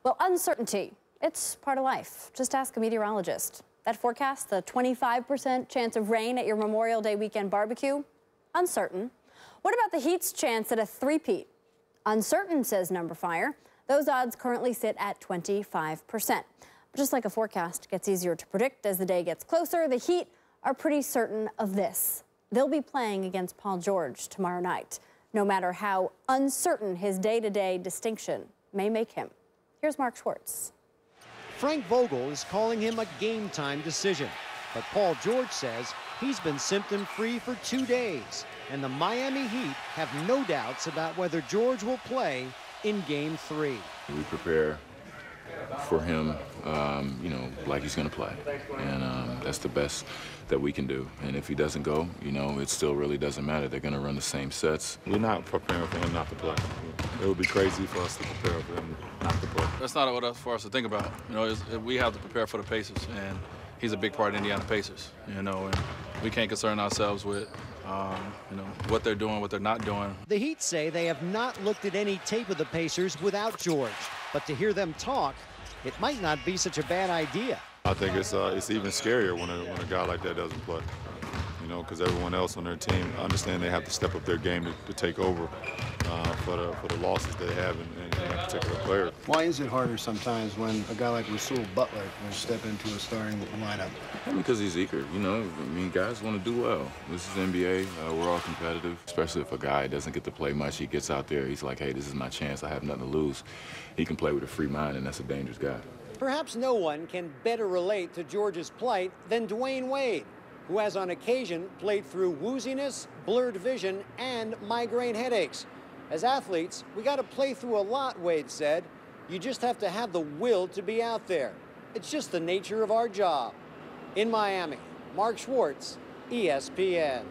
Well, uncertainty, it's part of life. Just ask a meteorologist. That forecast, the 25% chance of rain at your Memorial Day weekend barbecue, uncertain. What about the Heat's chance at a three-peat? Uncertain, says Number Fire. Those odds currently sit at 25%. But just like a forecast gets easier to predict as the day gets closer, the Heat are pretty certain of this. They'll be playing against Paul George tomorrow night, no matter how uncertain his day-to-day distinction may make him. Here's Mark Schwartz. Frank Vogel is calling him a game-time decision, but Paul George says he's been symptom-free for 2 days, and the Miami Heat have no doubts about whether George will play in Game 3. We prepare for him, like he's going to play, and that's the best that we can do. And if he doesn't go, it still really doesn't matter. They're going to run the same sets. We're not preparing for him not to play. It would be crazy for us to prepare for him not to play. That's not what for us to think about. We have to prepare for the Pacers, and he's a big part of Indiana Pacers. And we can't concern ourselves with what they're doing, what they're not doing. The Heat say they have not looked at any tape of the Pacers without George, but to hear them talk, it might not be such a bad idea. I think it's even scarier when a guy like that doesn't play, because everyone else on their team understand they have to step up their game to take over for the losses they have in that particular player. Why is it harder sometimes when a guy like Rasul Butler can step into a starting lineup? Because he's eager, guys want to do well. This is NBA, we're all competitive, especially if a guy doesn't get to play much. He gets out there, he's like, hey, this is my chance, I have nothing to lose. He can play with a free mind, and that's a dangerous guy. Perhaps no one can better relate to George's plight than Dwayne Wade, who has on occasion played through wooziness, blurred vision, and migraine headaches. As athletes, we got to play through a lot, Wade said. You just have to have the will to be out there. It's just the nature of our job. In Miami, Mark Schwartz, ESPN.